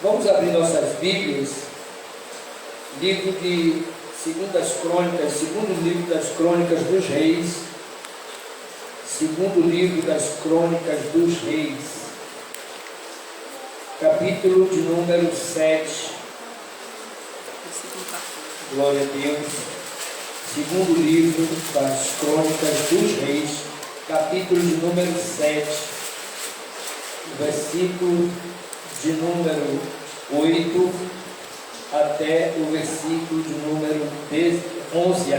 Vamos abrir nossas Bíblias, livro de segundo livro das Crônicas dos Reis, segundo livro das Crônicas dos Reis, capítulo de número 7, glória a Deus, segundo livro das Crônicas dos Reis, capítulo de número 7, versículo de número 8 até o versículo de número 11,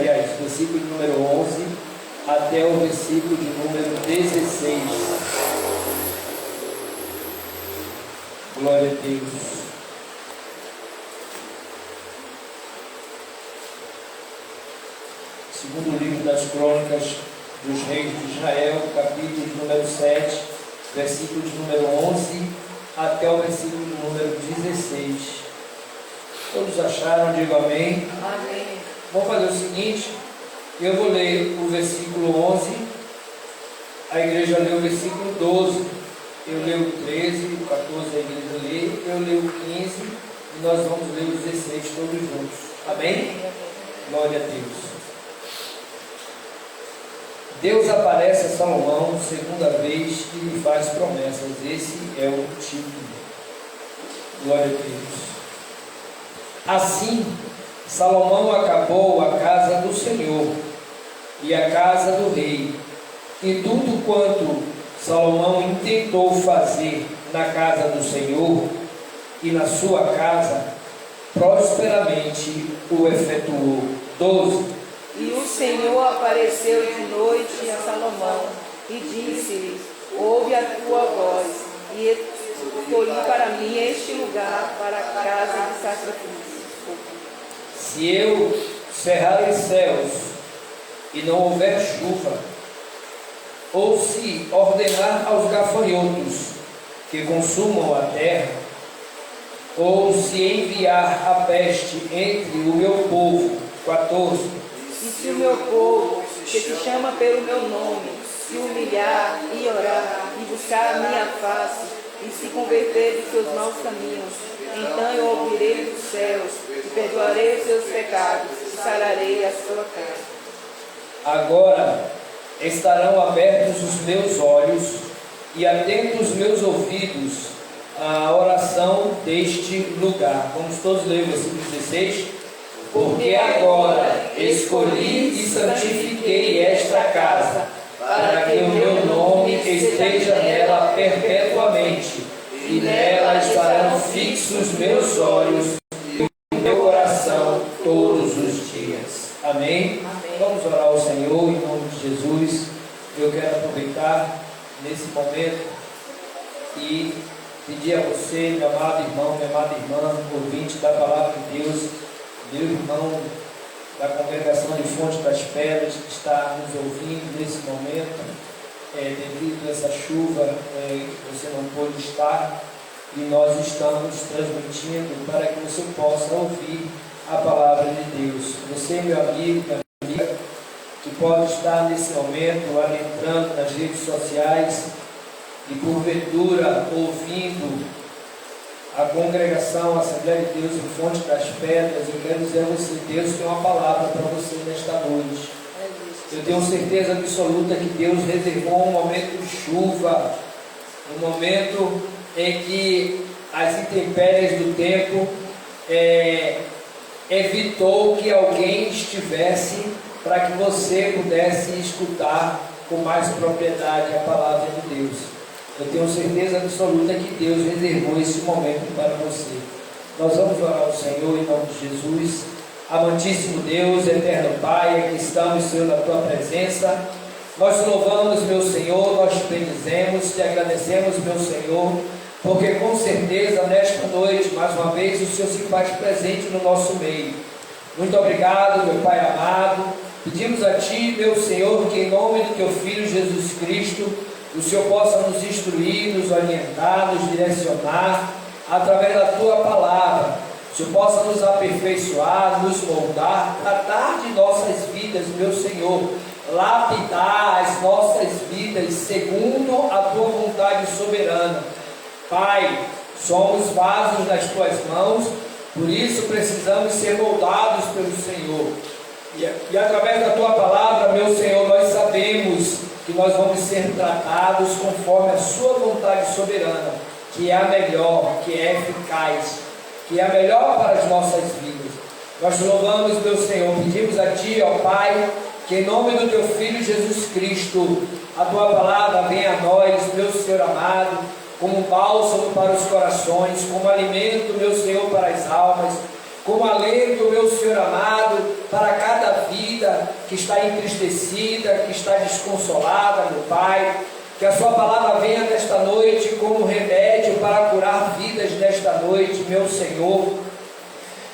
versículo de número 11 até o versículo de número 16. Glória a Deus. Segundo livro das Crônicas dos Reis de Israel, capítulo de número 7, versículo de número 11 até o versículo de número 16. Todos acharam? Digo amém. Amém. Vamos fazer o seguinte, eu vou ler o versículo 11, a igreja lê o versículo 12, eu leio o 13, o 14 a igreja lê, eu leio o 15 e nós vamos ler o 16 todos juntos. Amém? Glória a Deus. Deus aparece a Salomão segunda vez e lhe faz promessas. Esse é o título. Glória a Deus. Assim, Salomão acabou a casa do Senhor e a casa do rei, e tudo quanto Salomão intentou fazer na casa do Senhor e na sua casa, prosperamente o efetuou. 12. E o Senhor apareceu de noite a Salomão e disse-lhe: ouve a tua voz, e escolhi para mim este lugar para a casa de sacrifício. Se eu cerrar os céus e não houver chuva, ou se ordenar aos gafanhotos que consumam a terra, ou se enviar a peste entre o meu povo, 14. E se o meu povo, que se chama pelo meu nome, se humilhar e orar e buscar a minha face e se converter de seus maus caminhos, então eu ouvirei dos céus e perdoarei os seus pecados e sararei a sua casa. Agora estarão abertos os meus olhos e atentos os meus ouvidos à oração deste lugar. Vamos todos ler o versículo 16. Porque agora escolhi e santifiquei esta casa, para que o meu nome esteja nela perpetuamente, e nela estarão fixos meus olhos e o meu coração todos os dias. Amém? Amém. Vamos orar ao Senhor em nome de Jesus. Eu quero aproveitar nesse momento e pedir a você, meu amado irmão, minha amada irmã, ouvinte da palavra de Deus, meu irmão da congregação de Fonte das Pedras que está nos ouvindo nesse momento, devido a essa chuva, você não pôde estar, e nós estamos transmitindo para que você possa ouvir a palavra de Deus. Você, meu amigo, minha amiga, que pode estar nesse momento adentrando nas redes sociais e porventura ouvindo a congregação, a Assembleia de Deus em Fonte das Pedras, eu quero dizer a você, Deus tem uma palavra para você nesta noite. Eu tenho certeza absoluta que Deus reservou um momento de chuva, um momento em que as intempéries do tempo evitou que alguém estivesse para que você pudesse escutar com mais propriedade a palavra de Deus. Eu tenho certeza absoluta que Deus reservou esse momento para você. Nós vamos orar ao Senhor em nome de Jesus. Amantíssimo Deus, eterno Pai, aqui estamos, Senhor, na Tua presença. Nós te louvamos, meu Senhor, nós te bendizemos, te agradecemos, meu Senhor, porque com certeza nesta noite, mais uma vez, o Senhor se faz presente no nosso meio. Muito obrigado, meu Pai amado. Pedimos a Ti, meu Senhor, que em nome do Teu Filho Jesus Cristo, o Senhor possa nos instruir, nos orientar, nos direcionar através da Tua palavra. O Senhor possa nos aperfeiçoar, nos moldar, tratar de nossas vidas, meu Senhor, lapidar as nossas vidas segundo a Tua vontade soberana. Pai, Somos vasos nas tuas mãos, por isso precisamos ser moldados pelo Senhor. E através da tua palavra, meu Senhor, nós sabemos que nós vamos ser tratados conforme a sua vontade soberana, que é a melhor, que é eficaz, que é a melhor para as nossas vidas. Nós te louvamos, meu Senhor, pedimos a Ti, ó Pai, que em nome do Teu Filho Jesus Cristo, a Tua palavra venha a nós, meu Senhor amado, como bálsamo para os corações, como alimento, meu Senhor, para as almas, como alento, meu Senhor amado, para cada vida que está entristecida, que está desconsolada, meu Pai. Que a sua palavra venha nesta noite como remédio para curar vidas nesta noite, meu Senhor.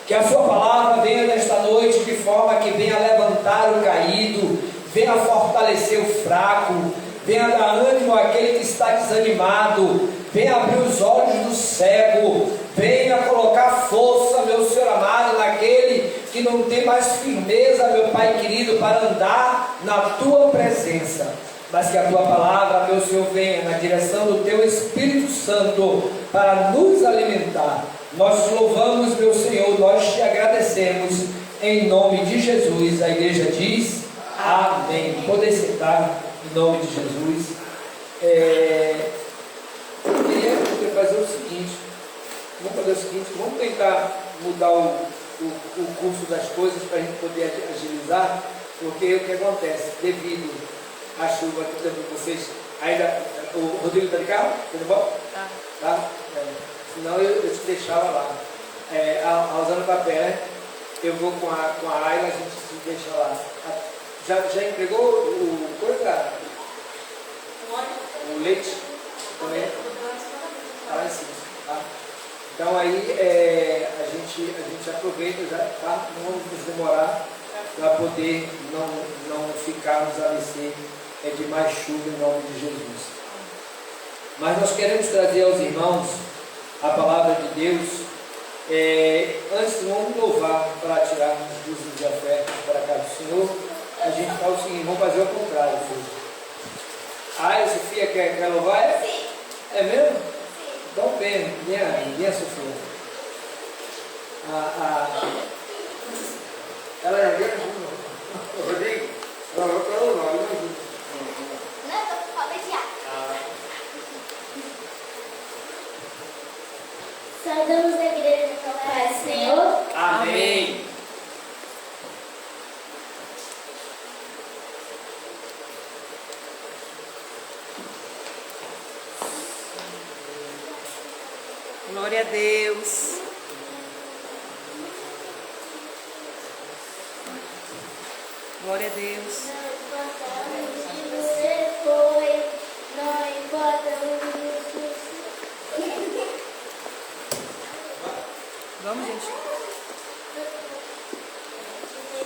Que a sua palavra venha nesta noite de forma que venha levantar o caído, venha fortalecer o fraco, venha dar ânimo àquele que está desanimado, venha abrir os olhos do cego, venha colocar força, meu Senhor amado, naquele que não tem mais firmeza, meu Pai querido, para andar na tua presença. Mas que a tua palavra, meu Senhor, venha na direção do teu Espírito Santo para nos alimentar. Nós te louvamos, meu Senhor, nós te agradecemos em nome de Jesus. A igreja diz amém. Podem sentar em nome de Jesus. Eu queria fazer o seguinte, vamos tentar mudar o curso das coisas para a gente poder agilizar, porque o que acontece, devido à chuva aqui também, vocês ainda, o Rodrigo está de carro? Tudo bom? Tá? Senão eu te deixava lá. A Rosana Papel, né? Eu vou com a Ayla, a gente se deixa lá. Já entregou o coisa? O leite? Também? Tá lá em cima, tá? Então aí a gente aproveita já, tá? Não vamos nos demorar para poder não ficarmos a mercê de mais chuva em nome de Jesus. Mas nós queremos trazer aos irmãos a palavra de Deus. Antes vamos louvar para tirarmos os dízimos de oferta para a casa do Senhor. A gente fala o seguinte, vamos fazer o contrário. A Sofia quer louvar? Sim. É mesmo? Sim. Então vem, minha Sofia. Ela é grande, Rodrigo? Ela vai para louvar, não é? Saudamos a igreja com a paz, Senhor. Amém. Glória a Deus. Glória a Deus. Não importa onde você foi, não importa onde você foi. Vamos, gente.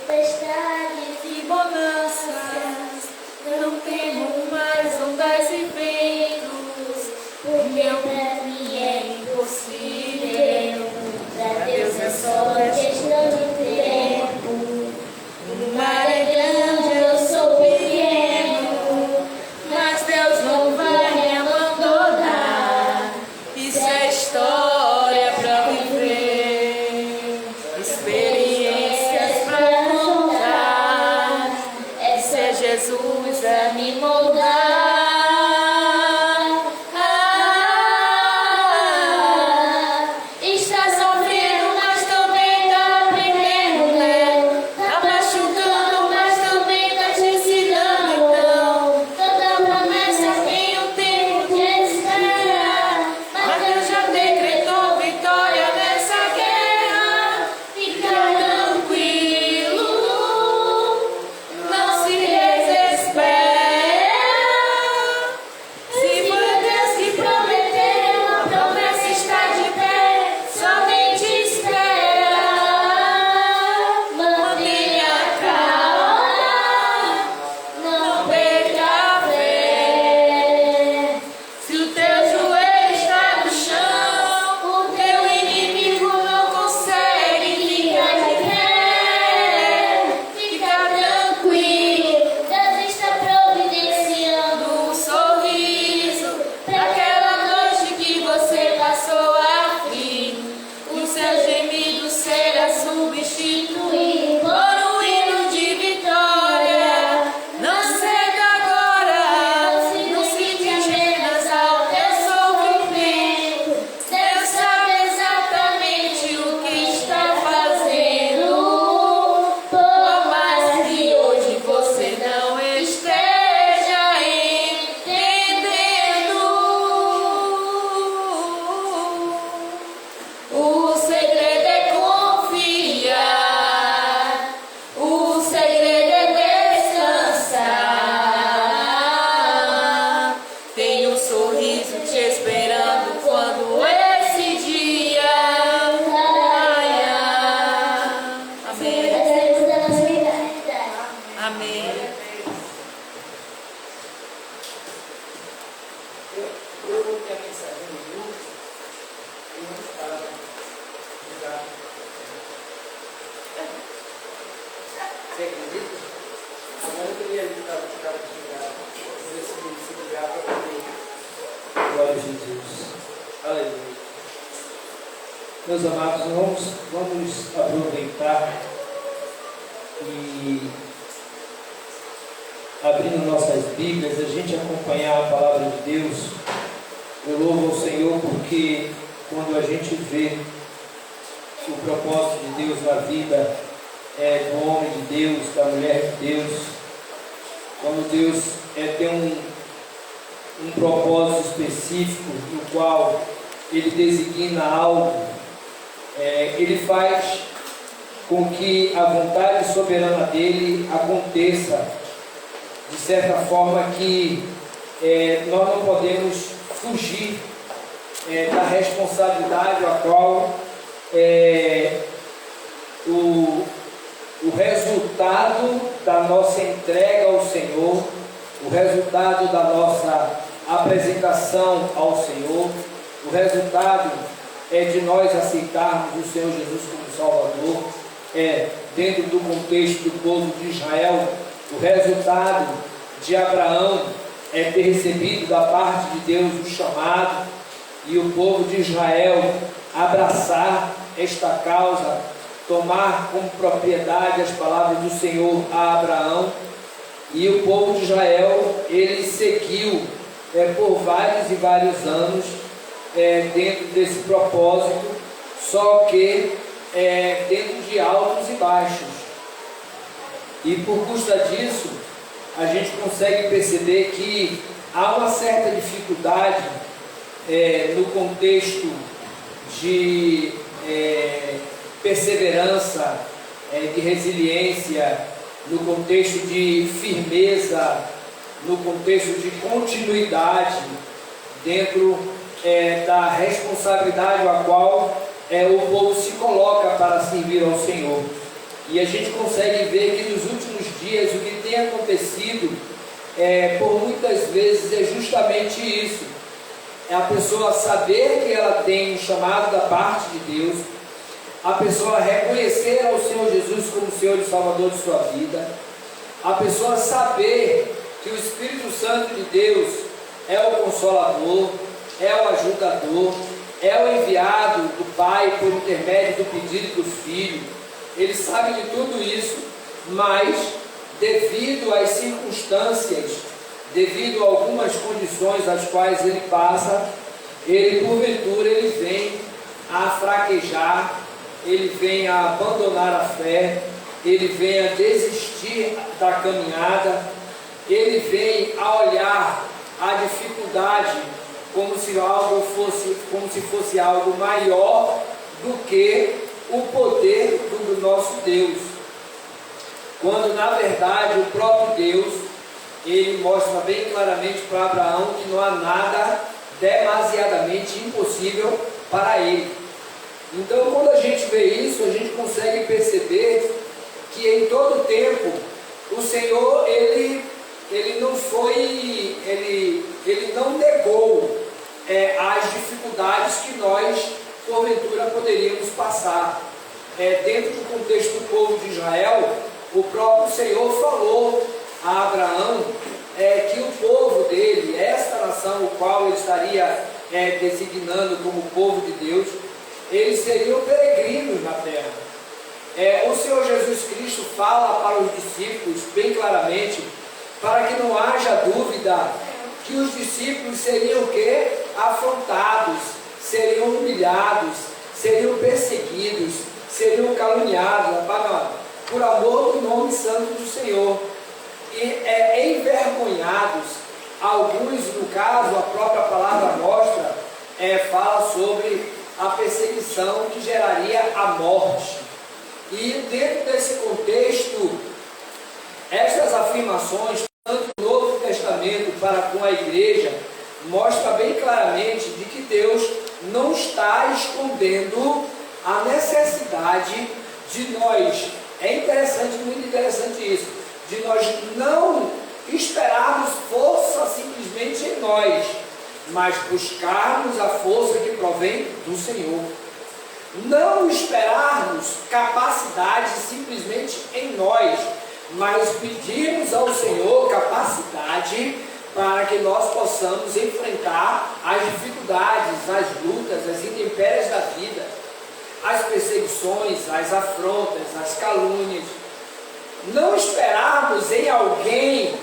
Tempestades e bonanças, não temo mais ondas e ventos, porque pra mim é impossível. Pra Deus é só questão de tempo. O mar é grande, eu sou pequeno, mas Deus não vai me abandonar. Isso é história para viver, experiências para contar. É O segredo é confiar, o segredo é descansar. Tem um sorriso te esperando quando esse dia raiar. Amém. Amém. Eu vou ter a mensagem no grupo e não estava já. Você acredita? Agora eu queria evitar o cara chegar, se ligar para poder. Glória a Jesus. Aleluia. Meus amados, vamos aproveitar e, abrindo nossas Bíblias, a gente acompanhar a palavra de Deus. Eu louvo ao Senhor porque quando a gente vê o propósito de Deus na vida do homem de Deus, da mulher de Deus, quando Deus tem um propósito específico no qual Ele designa algo, Ele faz com que a vontade soberana dEle aconteça de certa forma que nós não podemos fugir da responsabilidade a qual o resultado da nossa entrega ao Senhor, o resultado da nossa apresentação ao Senhor, o resultado de nós aceitarmos o Senhor Jesus como Salvador, dentro do contexto do povo de Israel, o resultado de Abraão ter recebido da parte de Deus o chamado e o povo de Israel abraçar esta causa, tomar como propriedade as palavras do Senhor a Abraão. E o povo de Israel, ele seguiu por vários e vários anos dentro desse propósito, só que dentro de altos e baixos. E por custa disso, a gente consegue perceber que há uma certa dificuldade no contexto de perseverança, de resiliência, no contexto de firmeza, no contexto de continuidade dentro da responsabilidade a qual o povo se coloca para servir ao Senhor. E a gente consegue ver que nos últimos dias o que tem acontecido por muitas vezes é justamente isso. É a pessoa saber que ela tem um chamado da parte de Deus, a pessoa reconhecer ao Senhor Jesus como Senhor e Salvador de sua vida, a pessoa saber que o Espírito Santo de Deus é o Consolador, é o Ajudador, é o enviado do Pai por intermédio do pedido do Filho. Ele sabe de tudo isso, mas devido às circunstâncias, devido a algumas condições às quais ele passa, ele porventura ele vem a fraquejar, ele vem a abandonar a fé, ele vem a desistir da caminhada, ele vem a olhar a dificuldade como se fosse algo maior do que o poder do nosso Deus, quando na verdade o próprio Deus, ele mostra bem claramente para Abraão que não há nada demasiadamente impossível para ele. Então, quando a gente vê isso, a gente consegue perceber que em todo tempo o Senhor ele não negou as dificuldades que nós porventura poderíamos passar. Dentro do contexto do povo de Israel, o próprio Senhor falou a Abraão que o povo dele, esta nação, o qual ele estaria designando como povo de Deus, eles seriam peregrinos na terra. O Senhor Jesus Cristo fala para os discípulos bem claramente, para que não haja dúvida, que os discípulos seriam o quê? Afrontados, seriam humilhados, seriam perseguidos, seriam caluniados, por amor do nome santo do Senhor, e envergonhados. Alguns, no caso, a própria palavra mostra, fala sobre a perseguição que geraria a morte. E dentro desse contexto, estas afirmações, tanto no Novo Testamento para com a igreja, mostra bem claramente de que Deus não está escondendo a necessidade de nós. É interessante, muito interessante isso, de nós não esperarmos força simplesmente em nós, mas buscarmos a força que provém do Senhor. Não esperarmos capacidade simplesmente em nós, mas pedirmos ao Senhor capacidade para que nós possamos enfrentar as dificuldades, as lutas, as intempéries da vida, as perseguições, as afrontas, as calúnias. Não esperarmos em alguém,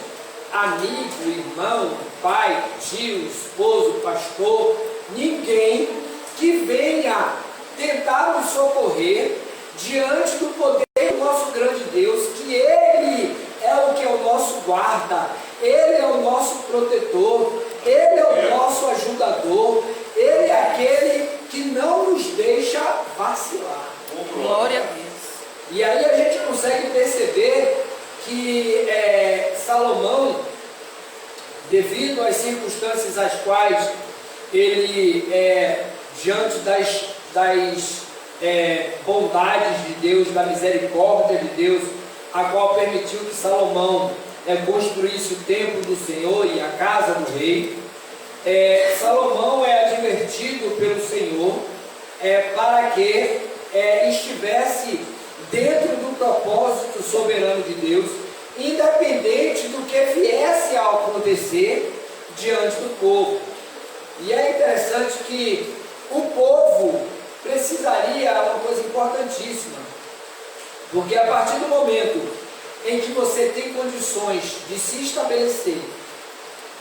amigo, irmão, pai, tio, esposo, pastor, ninguém que venha tentar nos socorrer diante do poder do nosso grande Deus, que Ele é o que é o nosso guarda, Ele é o nosso protetor, Ele é o nosso ajudador, Ele é aquele que não nos deixa vacilar. Glória a Deus. E aí a gente consegue perceber que Salomão, devido às circunstâncias às quais ele, diante das bondades de Deus, da misericórdia de Deus, a qual permitiu que Salomão construísse o templo do Senhor e a casa do rei, Salomão é advertido pelo Senhor para que estivesse dentro do propósito soberano de Deus, independente do que viesse a acontecer diante do povo. E é interessante que o povo precisaria de uma coisa importantíssima, porque a partir do momento em que você tem condições de se estabelecer,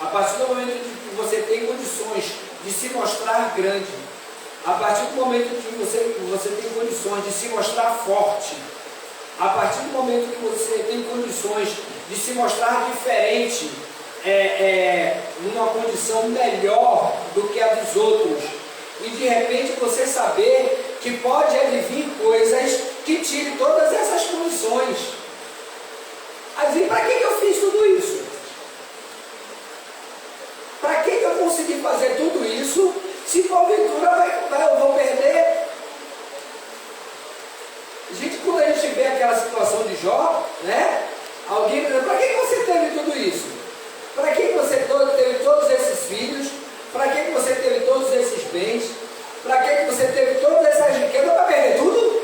a partir do momento em que você tem condições de se mostrar grande, a partir do momento em que você tem condições de se mostrar forte, a partir do momento que você tem condições de se mostrar diferente, numa condição melhor do que a dos outros, e de repente você saber que pode advir coisas que tirem todas essas condições. Aí, para que eu fiz tudo isso? Para que eu consegui fazer tudo isso, se porventura eu vou perder? Gente, quando a gente vê aquela situação de Jó, né? Alguém diz, para que você teve tudo isso? Para que você teve todos esses filhos? Para que você teve todos esses bens? Para que você teve todas essas riquezas? Para perder tudo?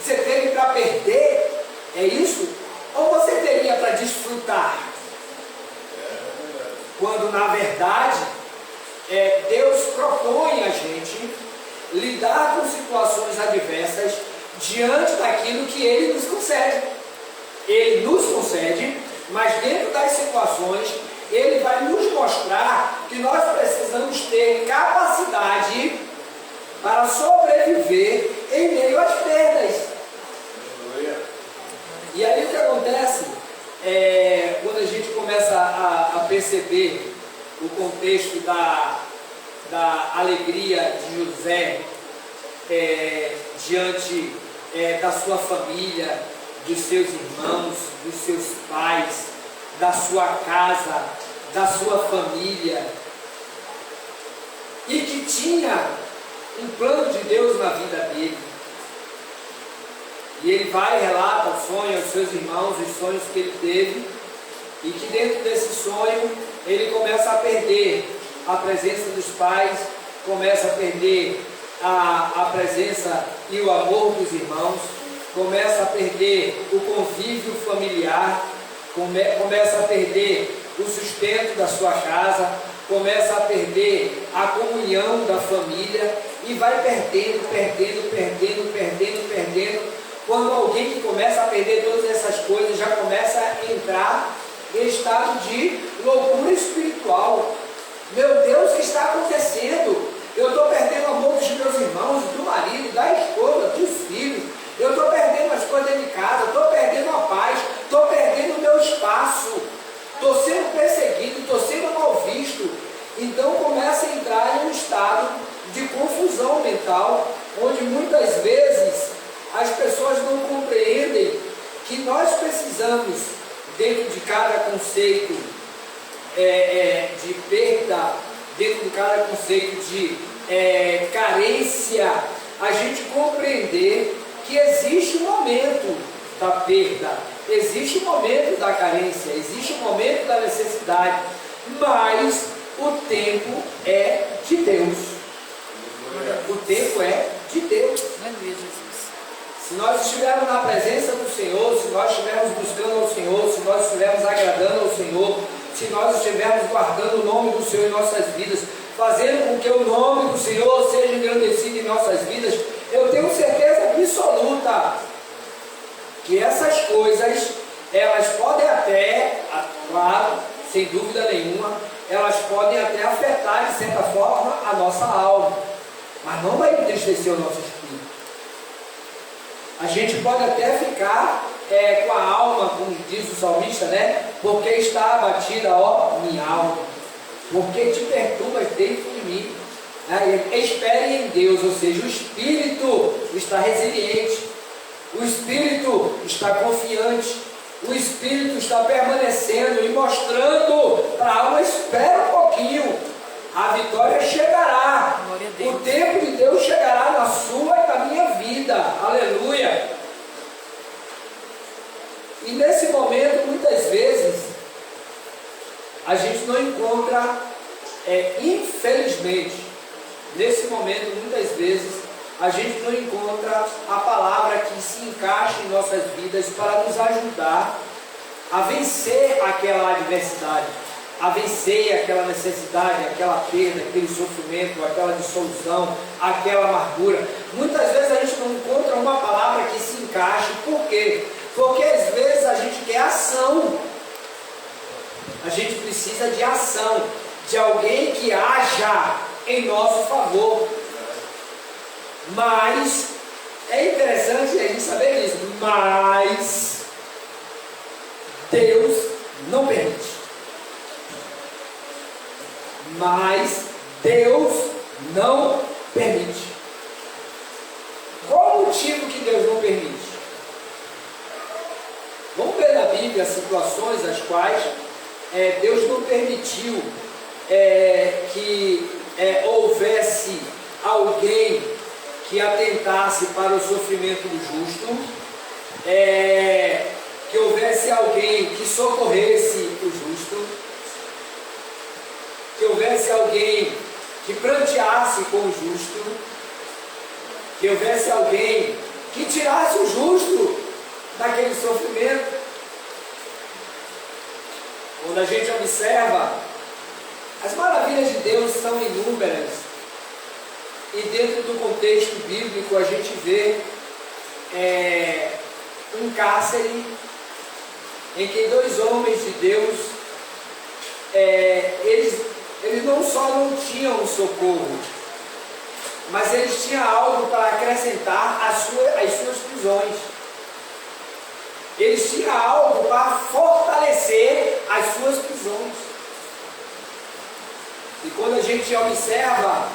Você teve para perder? É isso? Ou você teria para desfrutar? Quando na verdade Deus propõe a gente lidar com situações adversas diante daquilo que Ele nos concede. Ele nos concede, mas dentro das situações Ele vai nos mostrar que nós precisamos ter capacidade para sobreviver em meio às perdas. E aí o que acontece quando a gente começa a perceber o contexto da alegria de José diante da sua família, dos seus irmãos, dos seus pais, da sua casa, da sua família, e que tinha um plano de Deus na vida dele. E ele vai e relata o sonho aos seus irmãos, os sonhos que ele teve, e que dentro desse sonho ele começa a perder a presença dos pais, começa a perder a presença e o amor dos irmãos, começa a perder o convívio familiar, começa a perder o sustento da sua casa, começa a perder a comunhão da família e vai perdendo. Quando alguém que começa a perder todas essas coisas já começa a entrar em estado de loucura espiritual. Meu Deus, o que está acontecendo? Eu estou perdendo o amor dos meus irmãos, do marido, da esposa, dos filhos. Eu estou perdendo as coisas de casa, estou perdendo a paz, estou perdendo o meu espaço, estou sendo perseguido, estou sendo mal visto. Então começa a entrar em um estado de confusão mental. as pessoas não compreendem que nós precisamos, dentro de cada conceito de perda, dentro de cada conceito de carência, a gente compreender que existe um momento da perda, existe um momento da carência, existe um momento da necessidade, mas o tempo é de Deus. O tempo é de Deus. Se nós estivermos na presença do Senhor, se nós estivermos buscando ao Senhor, se nós estivermos agradando ao Senhor, se nós estivermos guardando o nome do Senhor em nossas vidas, fazendo com que o nome do Senhor seja engrandecido em nossas vidas, eu tenho certeza absoluta que essas coisas, elas podem até, claro, sem dúvida nenhuma, elas podem até afetar de certa forma a nossa alma, mas não vai entristecer o nosso espírito. A gente pode até ficar com a alma, como diz o salmista, né? Porque está abatida, ó, minha alma, porque te perturbas dentro de mim. Espere em Deus, ou seja, o espírito está resiliente, o espírito está confiante, o espírito está permanecendo e mostrando para a alma: espera um pouquinho, a vitória chegará, o tempo de Deus chegará na sua e na minha vida, aleluia. E nesse momento, muitas vezes, a gente não encontra, infelizmente, nesse momento, muitas vezes, a gente não encontra a palavra que se encaixa em nossas vidas para nos ajudar a vencer aquela adversidade, a vencer aquela necessidade, aquela perda, aquele sofrimento, aquela dissolução, aquela amargura. Muitas vezes a gente não encontra uma palavra que se encaixe. Por quê? Porque às vezes a gente quer ação. A gente precisa de ação, de alguém que haja em nosso favor. Mas é interessante a gente saber isso, mas Deus não permite. Mas Deus não permite. Qual o motivo que Deus não permite? Vamos ver na Bíblia situações as quais Deus não permitiu que houvesse alguém que atentasse para o sofrimento do justo, que houvesse alguém que socorresse o justo, que houvesse alguém que pranteasse com o justo, que houvesse alguém que tirasse o justo daquele sofrimento. Quando a gente observa, as maravilhas de Deus são inúmeras, e dentro do contexto bíblico a gente vê um cárcere em que dois homens de Deus, eles não só não tinham socorro, mas eles tinham algo para acrescentar às suas prisões. Eles tinham algo para fortalecer as suas prisões. E quando a gente observa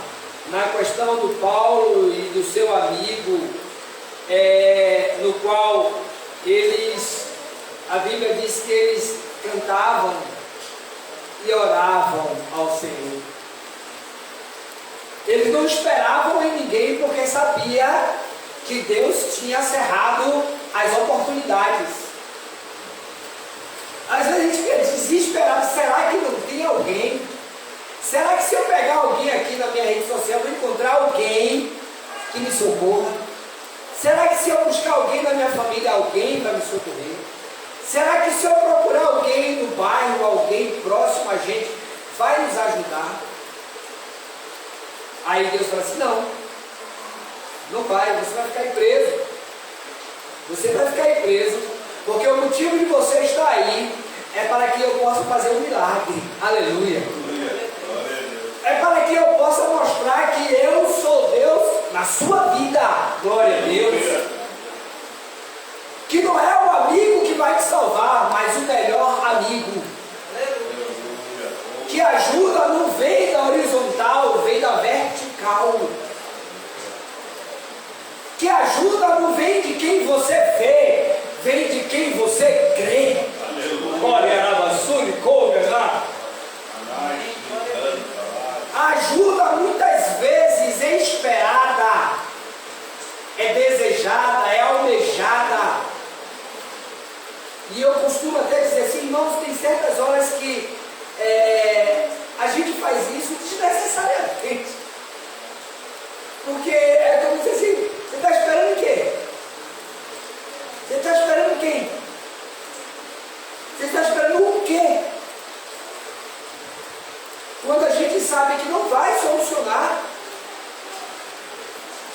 na questão do Paulo e do seu amigo, no qual a Bíblia diz que eles cantavam e oravam ao Senhor. Eles não esperavam em ninguém, porque sabia que Deus tinha cerrado as oportunidades. Às vezes a gente fica desesperado: será que não tem alguém? Será que se eu pegar alguém aqui na minha rede social, eu vou encontrar alguém que me socorra? Será que se eu buscar alguém na minha família, alguém vai me socorrer? Será que se eu procurar alguém no bairro, alguém próximo a gente, vai nos ajudar? Aí Deus fala assim: não vai, você vai ficar preso. Você vai ficar preso, porque o motivo de você estar aí é para que eu possa fazer um milagre. Aleluia. É para que eu possa mostrar que eu sou Deus na sua vida. Glória a Deus. Que não é o amigo que vai te salvar, mas o melhor amigo. Que ajuda não vem da horizontal, vem da vertical. que ajuda não vem de quem você vê, vem de quem você crê. Glória a Rabassuri, lá. Ajuda muitas vezes é esperada, é desejada, é almejada. E eu costumo até dizer assim, irmãos, tem certas horas que a gente faz isso desnecessariamente. Porque é como dizer assim, você está esperando o quê? Você está esperando quem? Você está esperando o quê? Quando a gente sabe que não vai solucionar.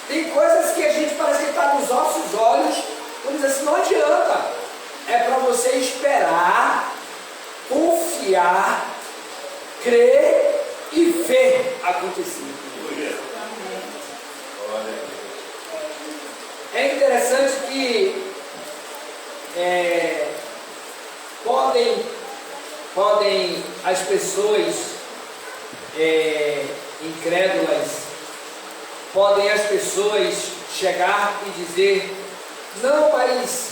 Tem coisas que a gente parece que está nos nossos olhos, vamos dizer assim, não adianta. É para você esperar, confiar, crer e ver acontecer. É interessante que podem as pessoas incrédulas, podem as pessoas chegar e dizer, não, mas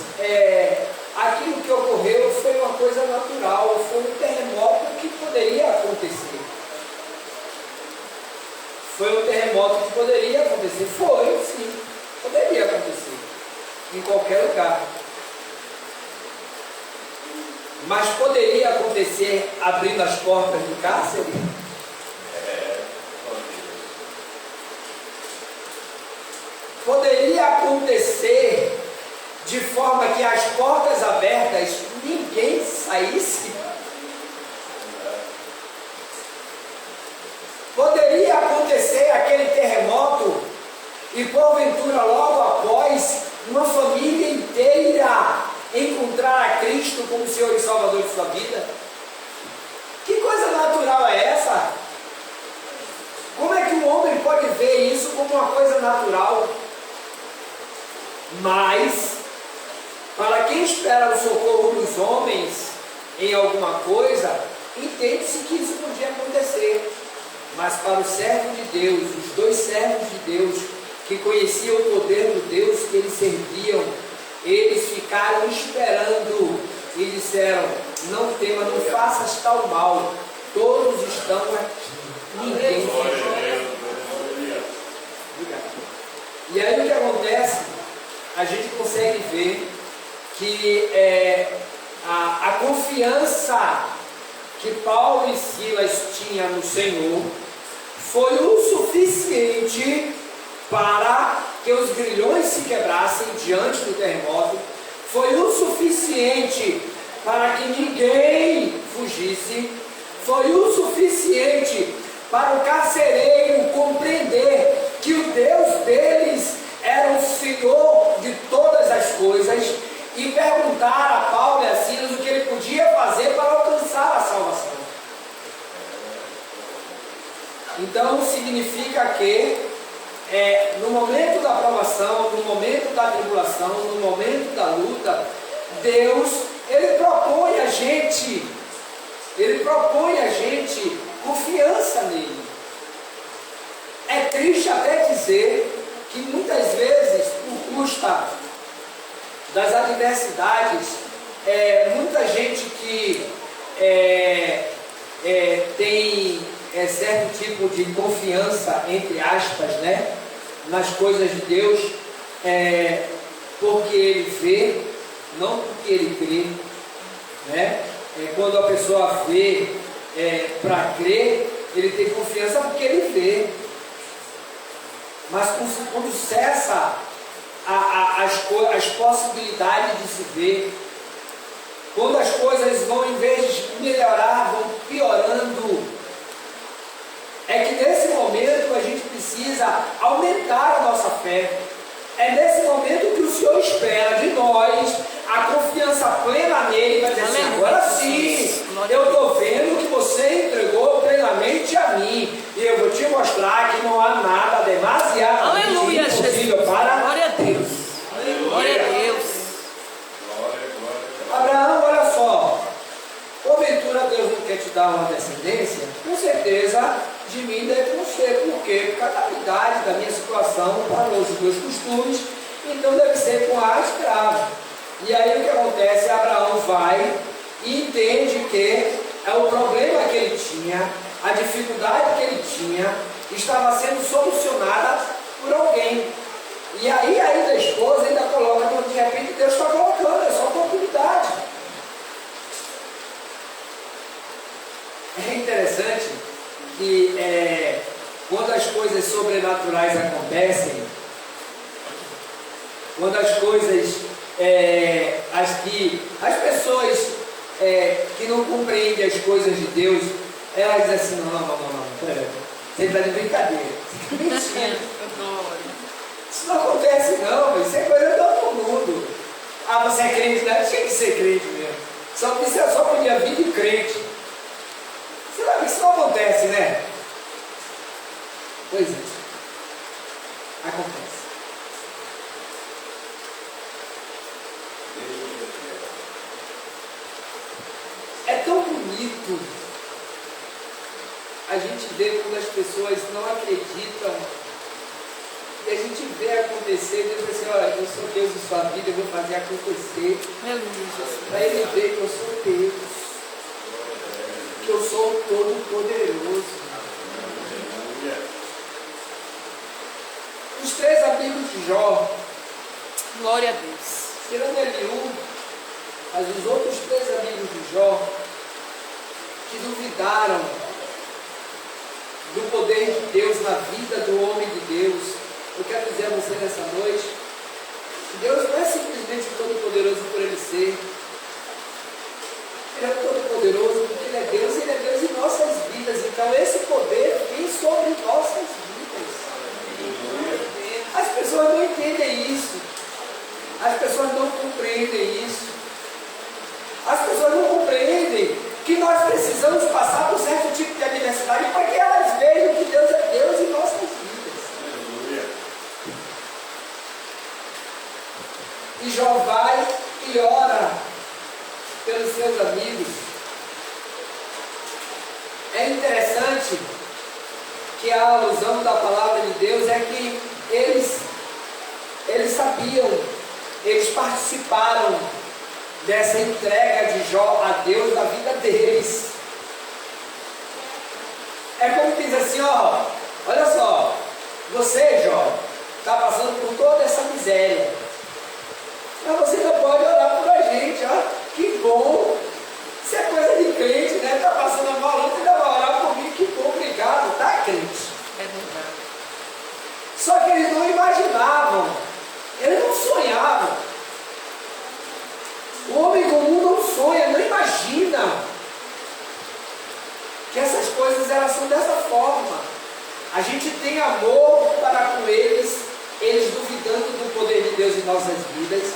aquilo que ocorreu foi uma coisa natural, foi um terremoto que poderia acontecer. Foi um terremoto que poderia acontecer. Foi, sim, poderia acontecer. Em qualquer lugar. Mas poderia acontecer abrindo as portas do cárcere? Poderia acontecer de forma que as portas abertas ninguém saísse? Poderia acontecer aquele terremoto e porventura logo após uma família inteira encontrar a Cristo como Senhor e Salvador de sua vida? Que coisa natural é essa? Como é que um homem pode ver isso como uma coisa natural? Mas, para quem espera o socorro dos homens em alguma coisa, entende-se que isso podia acontecer. Mas para o servo de Deus, os dois servos de Deus, que conheciam o poder do Deus que eles serviam, eles ficaram esperando e disseram, não tema, não faças tal mal, todos estão aqui, ninguém E aí o que acontece? A gente consegue ver que a confiança que Paulo e Silas tinham no Senhor foi o suficiente para que os grilhões se quebrassem diante do terremoto, foi o suficiente para que ninguém fugisse, foi o suficiente para o carcereiro compreender que o Deus deles era o Senhor de todas as coisas e perguntar a Paulo e a Silas o que ele podia fazer para alcançar a salvação. Então significa que no momento da provação, no momento da tribulação, no momento da luta, Deus, Ele propõe a gente confiança nele. É triste até dizer que muitas vezes, por custa das adversidades, muita gente que tem certo tipo de confiança, entre aspas, né, nas coisas de Deus, porque ele vê, não porque ele crê, né? Quando a pessoa vê para crer, ele tem confiança porque ele vê. Mas quando cessa as possibilidades de se ver, quando as coisas vão, em vez de melhorar, vão piorando, é que nesse momento a gente precisa aumentar a nossa fé. É nesse momento que o Senhor espera de nós a confiança plena nele, para dizer assim, agora sim, eu estou vendo que você entregou plenamente a mim, e eu vou te mostrar que não há nada demasiadamente impossível para... Glória a Deus. Glória a Deus. Abraão, olha só, porventura Deus não quer te dar uma descendência? Com certeza de mim deve não ser, porque a calamidade da minha situação, para os meus costumes, Então deve ser com a escrava. E aí o que acontece? Abraão vai e entende que o problema que ele tinha, a dificuldade que ele tinha, estava sendo solucionada por alguém. E aí a esposa ainda coloca, quando de repente Deus está colocando, é só oportunidade. É interessante que quando as coisas sobrenaturais acontecem, quando as coisas, as pessoas que não compreendem as coisas de Deus, elas dizem assim, não, peraí, você está de brincadeira, você está mentindo. Isso não acontece não, isso é coisa de todo mundo. Ah, você é crente, né? Tinha que ser crente mesmo. Só podia vir de crente. Você sabe que isso não acontece, né? Pois é. Acontece. É tão bonito a gente ver quando as pessoas não acreditam e a gente vê acontecer, Deus diz assim, olha, eu sou Deus de sua vida, eu vou fazer acontecer. Para ele ver que eu sou Deus, que eu sou o Todo-Poderoso. Os 3 amigos de Jó, Glória a Deus. tirando Eliú, mas os outros 3 amigos de Jó, que duvidaram do poder de Deus na vida do homem de Deus, eu quero dizer a você nessa noite, que Deus não é simplesmente todo-poderoso por Ele ser. Ele é todo-poderoso porque Ele é Deus em nossas vidas. Então esse poder vem sobre nossas vidas. As pessoas não entendem isso. As pessoas não compreendem isso. As pessoas não compreendem que nós precisamos passar por certo tipo de adversidade para que elas vejam que Deus é Deus em nossas vidas. E Jó vai e ora pelos seus amigos. É interessante que a alusão da palavra de Deus é que eles sabiam, eles participaram dessa entrega de Jó a Deus na vida deles. É como que diz assim, ó, olha só, você, Jó, está passando por toda essa miséria. Mas você não pode orar por a gente, ó. Que bom. Isso é coisa de crente, né? Está passando a mão, você ainda vai orar por mim, que bom, obrigado, tá, crente? É verdade. Só que eles não imaginavam, eles não sonhavam. O homem comum não sonha, não imagina que essas coisas elas são dessa forma. A gente tem amor para com eles duvidando do poder de Deus em nossas vidas.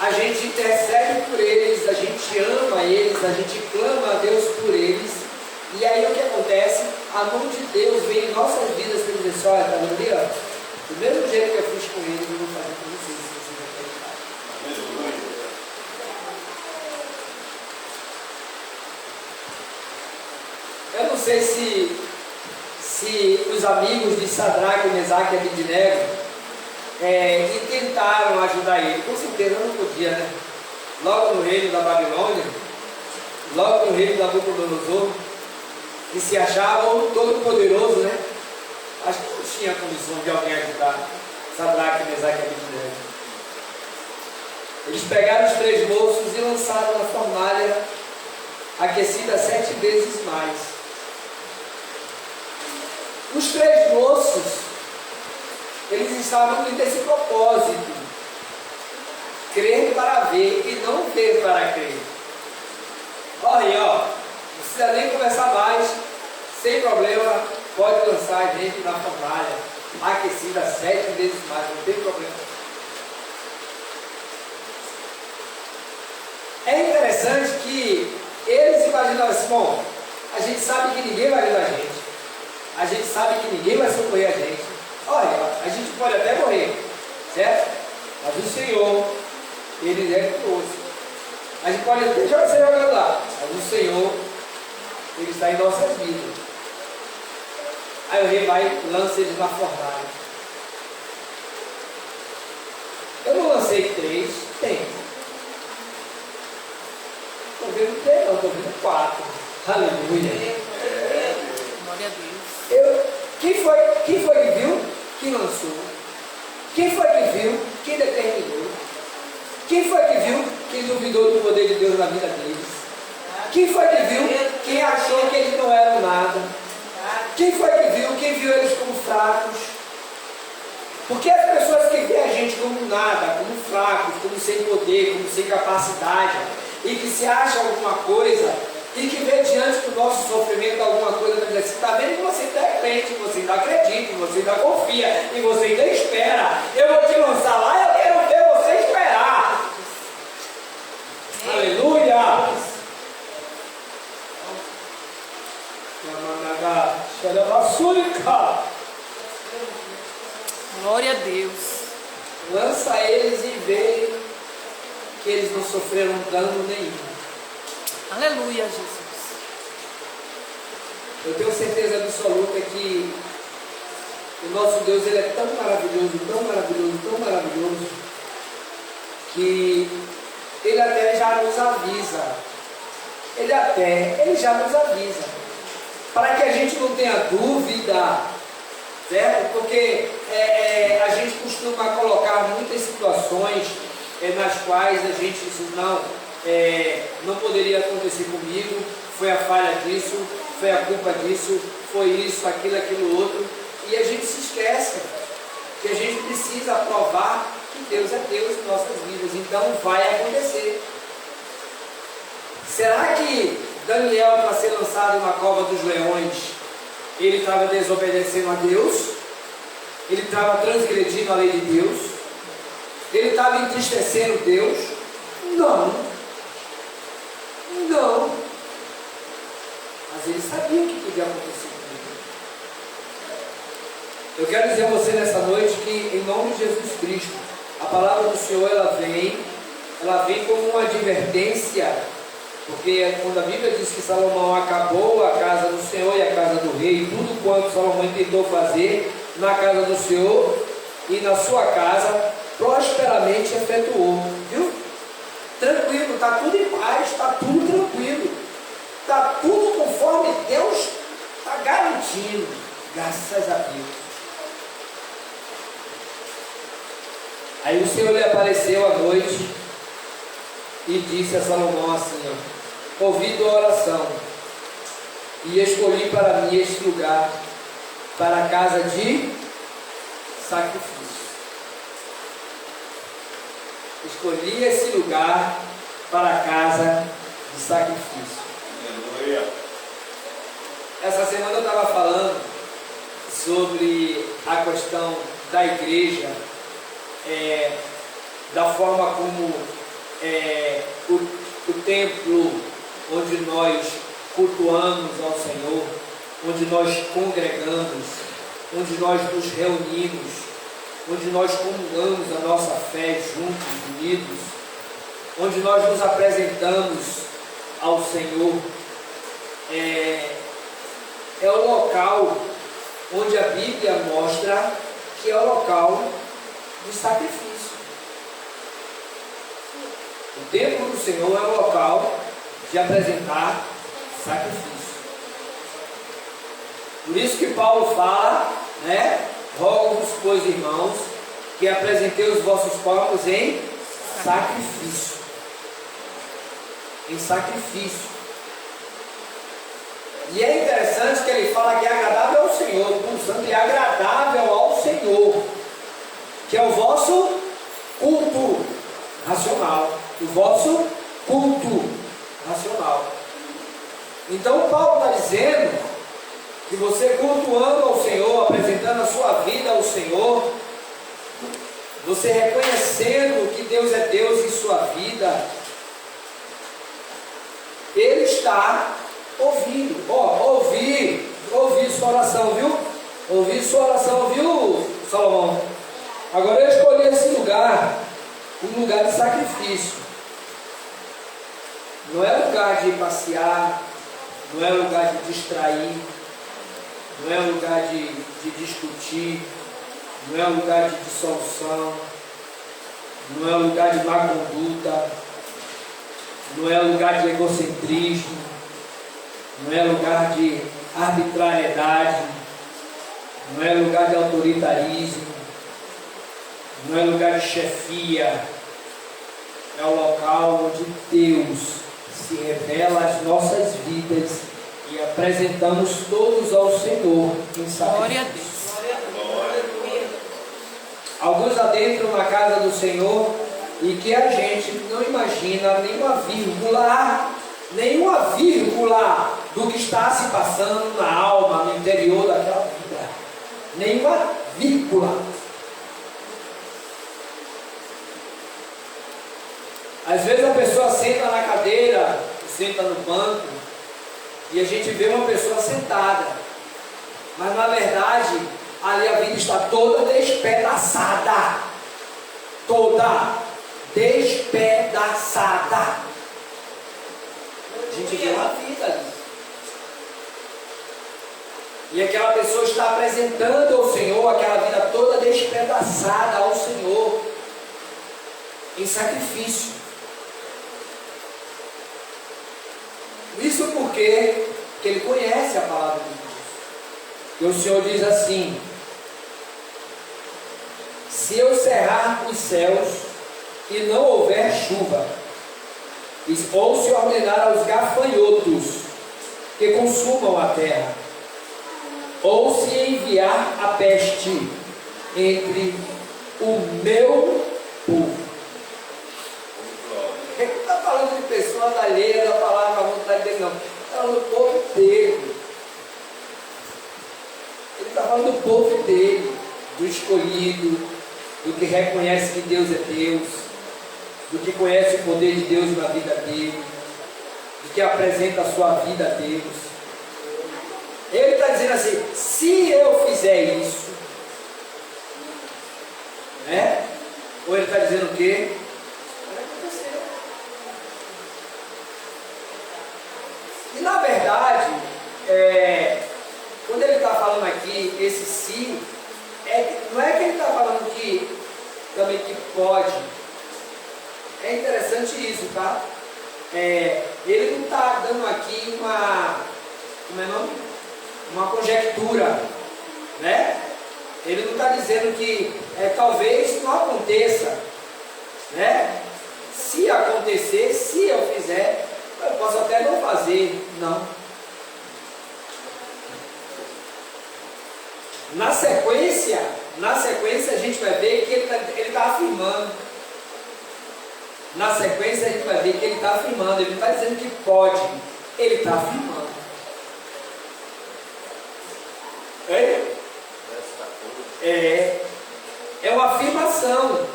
A gente intercede por eles, a gente ama eles, a gente clama a Deus por eles. E aí o que acontece? A mão de Deus vem em nossas vidas para dizer assim, olha, tá vendo ali, ó? Do mesmo jeito que eu fiz com eles, eu vou fazer com vocês, se vocês acreditarem. Eu não sei se os amigos de Sadraque, Mesaque e Abednego e tentaram ajudar ele. Com certeza não podia, né? Logo no reino da Babilônia, logo no reino da Nabucodonosor, que se achavam todo poderoso, né? Acho que não tinha condição de alguém ajudar Sadraque, Mesaque e Abednego. Eles pegaram os 3 moços e lançaram na fornalha aquecida 7 vezes mais. Os 3 moços, eles estavam com esse propósito, crer para ver e não ver para crer. Olha aí, ó, não precisa nem conversar mais, sem problema, pode lançar a gente na fornalha, aquecida 7 vezes mais, não tem problema. É interessante que eles imaginavam assim, bom, a gente sabe que ninguém vai ajudar a gente sabe que ninguém vai socorrer a gente. Olha, a gente pode até morrer, certo? Mas o Senhor, Ele é conosco. A gente pode até ser jogado lá, mas o Senhor, Ele está em nossas vidas. Aí o rei vai e lança eles na fornalha. Eu não lancei 3, tem. Estou vendo 3, não, estou vendo 4. Aleluia. Glória a Deus. Quem foi que viu? Quem lançou? Quem foi que viu? Quem determinou? Quem foi que viu? Quem duvidou do poder de Deus na vida deles? Quem foi que viu? Quem achou que eles não eram nada? Quem foi que viu? Quem viu eles como fracos? Porque as pessoas que veem a gente como nada, como fracos, como sem poder, como sem capacidade, e que se acham alguma coisa, e que vê diante do nosso sofrimento alguma coisa, está dizendo assim, está vendo que você ainda é crente, você ainda acredita, você ainda confia, e você ainda espera. Eu vou te lançar lá, eu quero ver você esperar. Aleluia! Glória a Deus. Lança eles e vê que eles não sofreram dano nenhum. Aleluia, Jesus. Eu tenho certeza absoluta que o nosso Deus ele é tão maravilhoso, tão maravilhoso, tão maravilhoso, que Ele até já nos avisa. Ele já nos avisa. Para que a gente não tenha dúvida, certo? Porque a gente costuma colocar muitas situações nas quais a gente diz, não poderia acontecer comigo, foi a falha disso, foi a culpa disso, foi isso, aquilo, outro, e a gente se esquece que a gente precisa provar que Deus é Deus em nossas vidas, então vai acontecer. Será que Daniel, para ser lançado na cova dos leões, ele estava desobedecendo a Deus? Ele estava transgredindo a lei de Deus? Ele estava entristecendo Deus? Não. Mas ele sabia o que podia acontecer com ele. Eu quero dizer a você nessa noite que, em nome de Jesus Cristo, a palavra do Senhor ela vem como uma advertência, porque quando a Bíblia diz que Salomão acabou a casa do Senhor e a casa do rei, tudo quanto Salomão tentou fazer na casa do Senhor e na sua casa, prosperamente efetuou, viu? Tranquilo, está tudo em paz, está tudo tranquilo, está tudo conforme Deus está garantindo, graças a Deus. Aí o Senhor lhe apareceu à noite e disse a Salomão assim, ouvi tua oração e escolhi para mim este lugar para a casa de sacrifício. Escolhi esse lugar para a casa de sacrifício. Aleluia. Essa semana eu estava falando sobre a questão da igreja, da forma como o templo onde nós cultuamos ao Senhor, onde nós congregamos, onde nós nos reunimos, onde nós comungamos a nossa fé juntos, unidos, onde nós nos apresentamos ao Senhor, é o local onde a Bíblia mostra que é o local de sacrifício. O templo do Senhor é o local de apresentar sacrifício. Por isso que Paulo fala, rogo-vos, pois, irmãos, que apresentei os vossos corpos em sacrifício. Em sacrifício. E é interessante que ele fala que é agradável ao Senhor, portanto, é agradável ao Senhor, que é o vosso culto racional. O vosso culto racional. Então Paulo está dizendo que você cultuando ao Senhor, apresentando a sua vida ao Senhor, você reconhecendo que Deus é Deus em sua vida, Ele está ouvindo. Ouvir sua oração, viu? Ouvir sua oração, viu, Salomão? Agora eu escolhi esse lugar, um lugar de sacrifício. Não é lugar de passear, não é lugar de distrair, não é lugar de discutir, não é lugar de dissolução, não é lugar de má conduta, não é lugar de egocentrismo, não é lugar de arbitrariedade, não é lugar de autoritarismo, não é lugar de chefia. É o local onde Deus se revela às nossas vidas e apresentamos todos ao Senhor em sacrifício. Alguns adentram na casa do Senhor e que a gente não imagina nenhuma vírgula do que está se passando na alma, no interior daquela vida. Nenhuma vírgula. Às vezes a pessoa senta na cadeira, senta no banco, e a gente vê uma pessoa sentada, mas na verdade ali a vida está toda despedaçada, toda despedaçada. A gente vê uma vida ali, e aquela pessoa está apresentando ao Senhor aquela vida toda despedaçada ao Senhor, em sacrifício. Isso porque ele conhece a palavra de Deus. E o Senhor diz assim: se eu cerrar os céus e não houver chuva, ou se ordenar aos gafanhotos que consumam a terra, ou se enviar a peste entre o meu povo. Ele não está falando de pessoas alheias da palavra, a vontade dele, não. Ele está falando do povo dele. Ele está falando do povo dele, do escolhido, do que reconhece que Deus é Deus, do que conhece o poder de Deus na vida dele, do que apresenta a sua vida a Deus. Ele está dizendo assim: se eu fizer isso, né? Ou ele está dizendo o quê? E na verdade, quando ele está falando aqui, esse se, não é que ele está falando que também que pode. É interessante isso, tá? Ele não está dando aqui uma conjectura, né? Ele não está dizendo que talvez não aconteça, né? Se acontecer, se eu fizer, eu posso até não fazer, não. Na sequência a gente vai ver que ele está afirmando. Na sequência a gente vai ver que ele está afirmando. Ele não está dizendo que pode, ele está afirmando. É uma afirmação,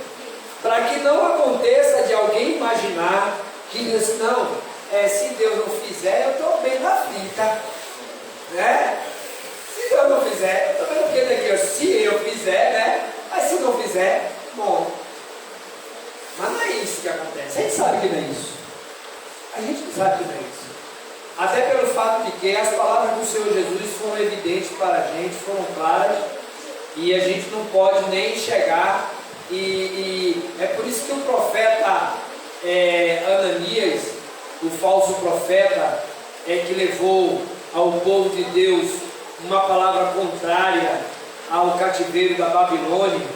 para que não aconteça de alguém imaginar que diz: não, se Deus não fizer, eu estou bem na vida, né? Se Deus não fizer, eu estou bem, porque daqui, se eu fizer, né? Mas se não fizer, bom. Mas não é isso que acontece. A gente sabe que não é isso. A gente sabe que não é isso. Até pelo fato de que as palavras do Senhor Jesus foram evidentes para a gente, foram claras, e a gente não pode nem chegar, e é por isso que o profeta Ananias, o falso profeta, que levou ao povo de Deus uma palavra contrária ao cativeiro da Babilônia,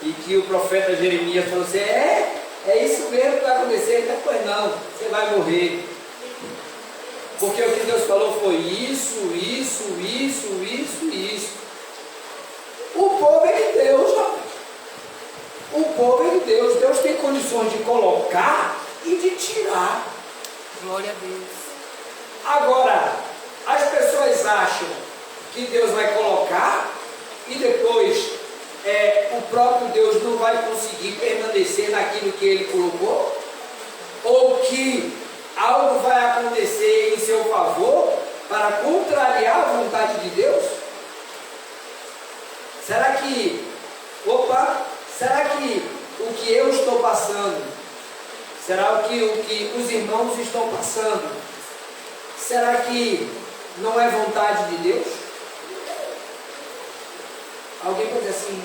e que o profeta Jeremias falou assim: é isso mesmo que vai acontecer. Ele: pois não, você vai morrer. Porque o que Deus falou foi isso. O povo é de Deus, rapaz. O povo é de Deus. Deus tem condições de colocar e de tirar. Glória a Deus. Agora, as pessoas acham que Deus vai colocar e depois o próprio Deus não vai conseguir permanecer naquilo que Ele colocou? Ou que algo vai acontecer em seu favor para contrariar a vontade de Deus? Será que o que eu estou passando, será o que os irmãos estão passando, será que não é vontade de Deus? Alguém pode dizer assim: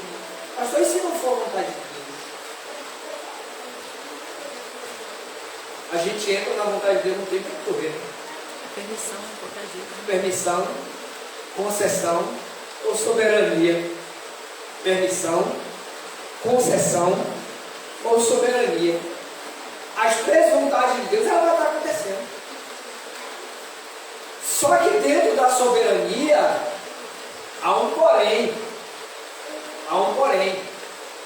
pastor, e se não for vontade de Deus? a gente entra na vontade de Deus, não tem que correr. Permissão, qualquer jeito. Permissão, concessão ou soberania? Permissão, concessão ou soberania? As três vontades de Deus, ela vai estar acontecendo. Só que dentro da soberania há um porém. Há um porém.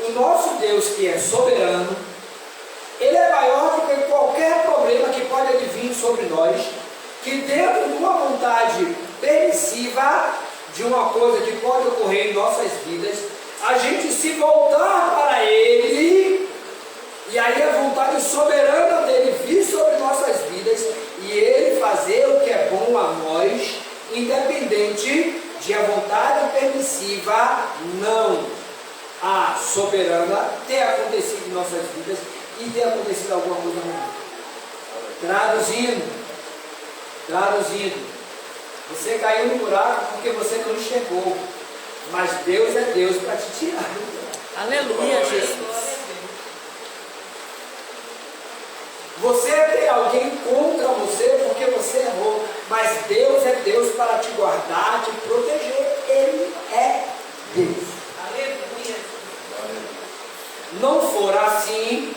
O nosso Deus, que é soberano, ele é maior do que qualquer problema que pode advir sobre nós, que dentro de uma vontade permissiva de uma coisa que pode ocorrer em nossas vidas, a gente se voltar para Ele, e aí a vontade soberana dele vir sobre nossas vidas, e Ele fazer o que é bom a nós, independente de a vontade permissiva, não a soberana, ter acontecido em nossas vidas e ter acontecido alguma coisa ruim. Traduzindo, você caiu no buraco porque você não enxergou, mas Deus é Deus para te tirar. Aleluia, Jesus. Você tem alguém contra você porque você errou, mas Deus é Deus para te guardar, te proteger. Ele é Deus. Aleluia. Não for assim,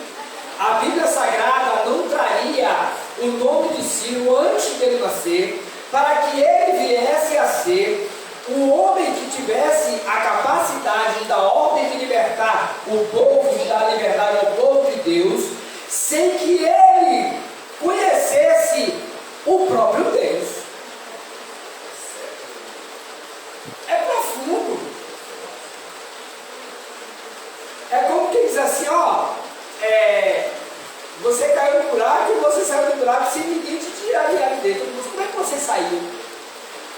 a Bíblia Sagrada não traria o nome de Ciro antes dele nascer, para que ele viesse a ser um homem que tivesse a capacidade da ordem de libertar o povo, de dar liberdade ao povo de Deus, sem que ele conhecesse o próprio Deus. É profundo. É como quem diz assim, ó, você caiu no buraco e você saiu do buraco sem ninguém te tirar de dentro. Como é que você saiu?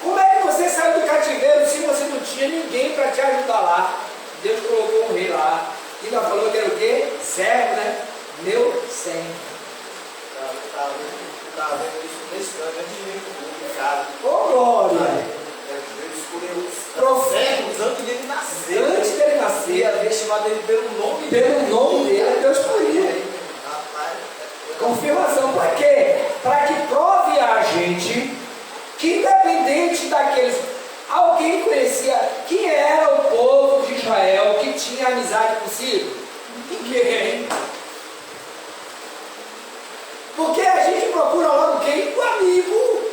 Como é que você saiu do cativeiro se você não tinha ninguém para te ajudar lá? Deus colocou um rei lá. E ainda falou que era o quê? Servo, né? Meu servo. Tá vendo isso nesse ano, antes de vir publicado. Ô glória! Deus escolheu os Profetas antes dele nascer. antes dele nascer, E havia chamado ele pelo nome pelo nome dele, Deus escolheu. Rapaz, Confirmação para quê? Para que prove a gente que independente daqueles, alguém conhecia quem era o povo de Israel que tinha amizade com Ciro? Ninguém. Porque a gente procura logo quem? O amigo.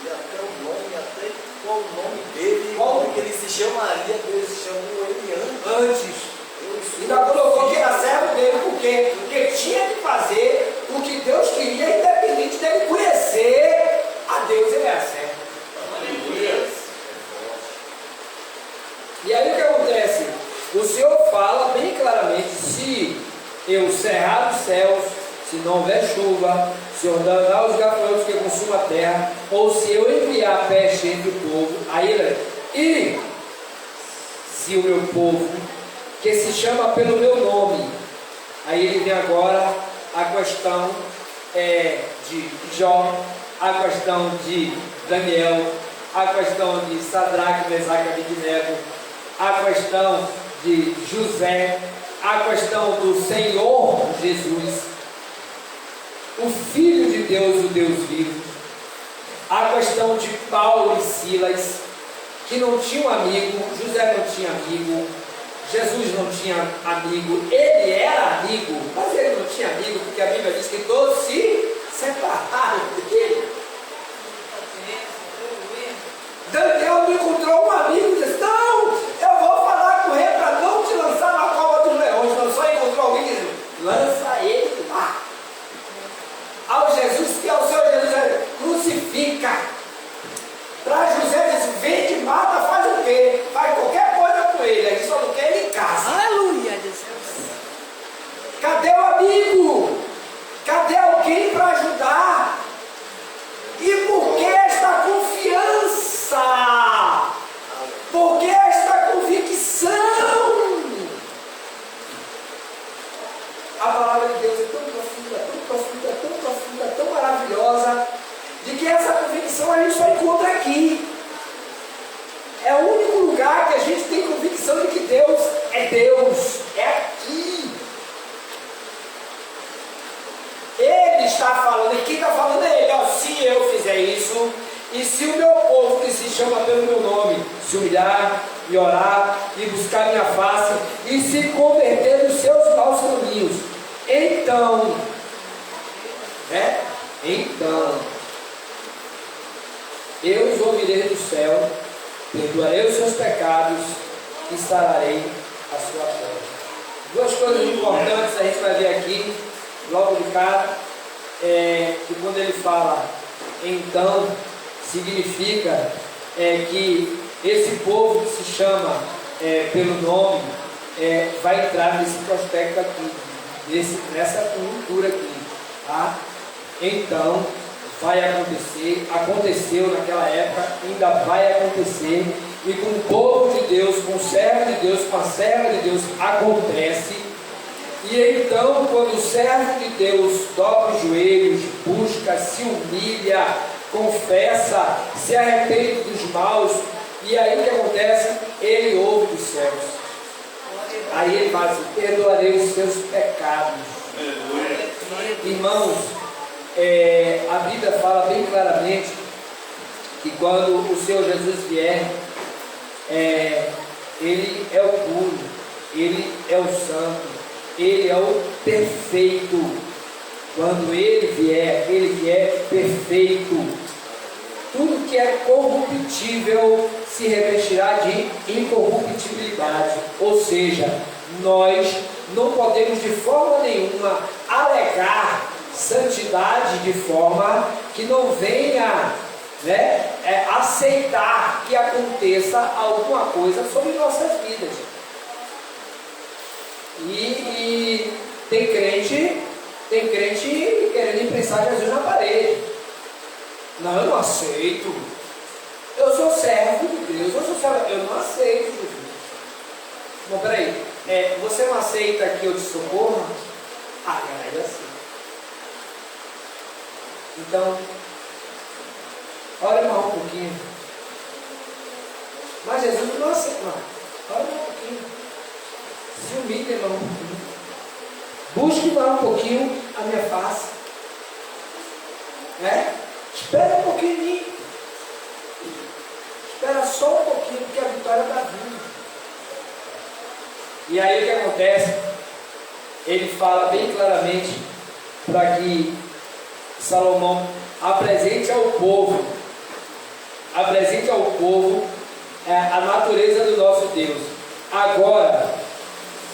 e até o nome, até qual o nome dele, Qual? como que ele se chamaria, Deus chamou ele antes. Antes. Ainda colocou que era servo dele, por quê? Porque tinha que fazer o que Deus queria, independente dele conhecer a Deus, ele era servo. E aí o que acontece? O Senhor fala bem claramente: se eu cerrar os céus, se não houver chuva, se ordenar os gafanhotos que consumam a terra, ou se eu enviar peste entre o povo, aí ele, e se o meu povo, que se chama pelo meu nome, aí ele vem agora a questão de Jó, a questão de Daniel, a questão de Sadraque, Mesaque e Abednego, a questão de José, a questão do Senhor Jesus, o Filho de Deus, o Deus vivo, a questão de Paulo e Silas, que não tinham amigo, José não tinha amigo, Jesus não tinha amigo, ele era amigo, mas ele não tinha amigo, porque a Bíblia diz que todos se separaram dele. Daniel não encontrou um amigo e disse: não, eu vou falar com o rei para não te lançar na cova dos leões. Não, só encontrou alguém que disse: lança ele lá. Ao Jesus, que ao Senhor Jesus, crucifica. Para José disse: vende, mata, faz o quê? Faz qualquer coisa com ele, ele só não quer ele em casa. Aleluia, Jesus. Cadê o amigo? Cadê alguém para ajudar? E por que esta confiança? Por que esta convicção? A palavra de Deus é tão profunda, tão profunda, tão profunda, tão maravilhosa, de que essa convicção a gente só encontra aqui. É o único lugar que a gente tem convicção de que Deus é Deus. É aqui. Ele está falando, e quem está falando é ele, ó, se eu fizer isso, e se o meu povo que se chama pelo meu nome se humilhar e orar e buscar minha face e se converter dos seus maus caminhos, então, eu os ouvirei do céu, perdoarei os seus pecados e sararei a sua terra. Duas coisas importantes a gente vai ver aqui, logo de cara, que quando ele fala então, significa que esse povo que se chama pelo nome vai entrar nesse prospecto aqui, nessa cultura aqui, tá? Então vai acontecer, aconteceu naquela época, ainda vai acontecer, e com o povo de Deus, com o servo de Deus, com a serva de Deus, acontece. E então, quando o servo de Deus dobra os joelhos, busca, se humilha, confessa, se arrepende dos maus, e aí o que acontece? Ele ouve dos céus. Aí ele fala assim: perdoarei os seus pecados. Irmãos, a Bíblia fala bem claramente que quando o Senhor Jesus vier, Ele é o puro, Ele é o santo, Ele é o perfeito. Quando Ele vier perfeito. Tudo que é corruptível se revestirá de incorruptibilidade. Ou seja, nós não podemos de forma nenhuma alegar santidade de forma que não venha aceitar que aconteça alguma coisa sobre nossas vidas. E tem crente querendo imprensar Jesus na parede. Não, eu não aceito. Eu sou servo de Deus, eu não aceito Jesus. Bom, peraí, você não aceita que eu te socorra? É assim. Então, olha mais um pouquinho. Mas Jesus não aceita, não. Olha mais um pouquinho. Se humilhe mais um pouquinho. Busque mais um pouquinho a minha face. Espera um pouquinho. Espera só um pouquinho, porque a vitória está vindo. E aí o que acontece? Ele fala bem claramente para que Salomão apresente ao povo a natureza do nosso Deus. Agora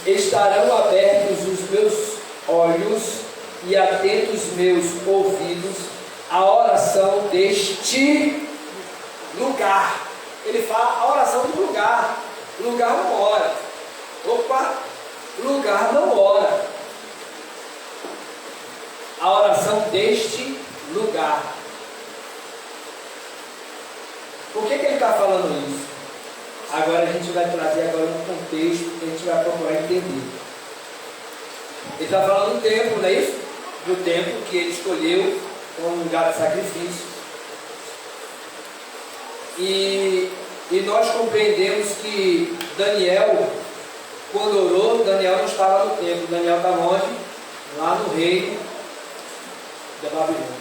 estarão abertos os meus olhos e atentos meus ouvidos à oração deste lugar. Ele fala a oração do lugar. Lugar não ora. Lugar não ora. A oração deste lugar. Por que ele está falando isso? Agora a gente vai trazer agora um contexto que a gente vai procurar entender. Ele está falando do templo, não é isso? Do templo que ele escolheu como lugar de sacrifício. E nós compreendemos que Daniel, quando orou, Daniel não estava no templo. Daniel estava onde? Lá no reino da Babilônia.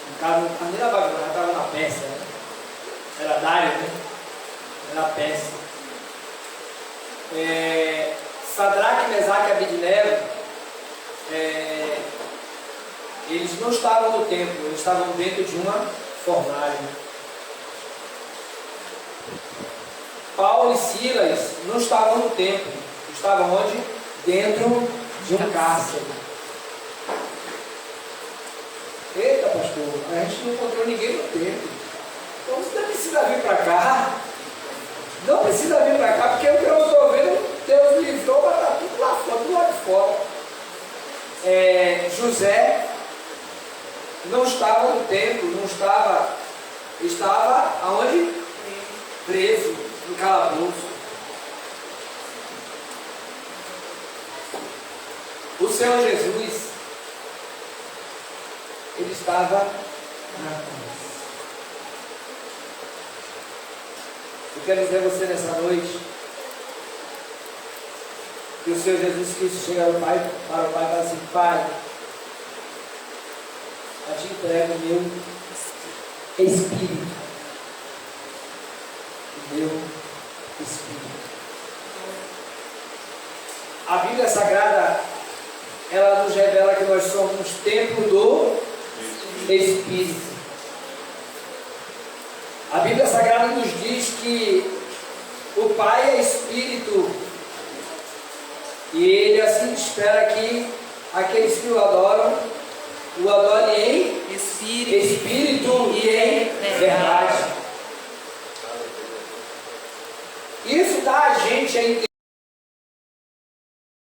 Não estava nem na Babilônia, estava na Pérsia, né? Era Dário, né? Era Pérsia. Sadraque, Mesaque e Abednego, eles não estavam no templo, eles estavam dentro de uma fornalha. Paulo e Silas não estavam no templo, estavam onde? Dentro de um cárcere. Eita, pastor, a gente não encontrou ninguém no templo. Então você não precisa vir para cá. Não precisa vir para cá, porque o que eu estou vendo, Deus me livrou para estar tudo lá fora, do lado de fora. José não estava no templo, estava aonde? Preso, no calabouço. O Senhor Jesus, ele estava na cruz. Eu quero dizer a você nessa noite que o Senhor Jesus Cristo chega para o Pai e fala assim: Pai, a te entrego o meu Espírito. O meu Espírito. A Bíblia Sagrada, ela nos revela que nós somos templo do Espírito. A Bíblia Sagrada nos diz que o Pai é Espírito e Ele assim espera que aqueles que o adoram em Espírito e em verdade. Isso dá a gente a entender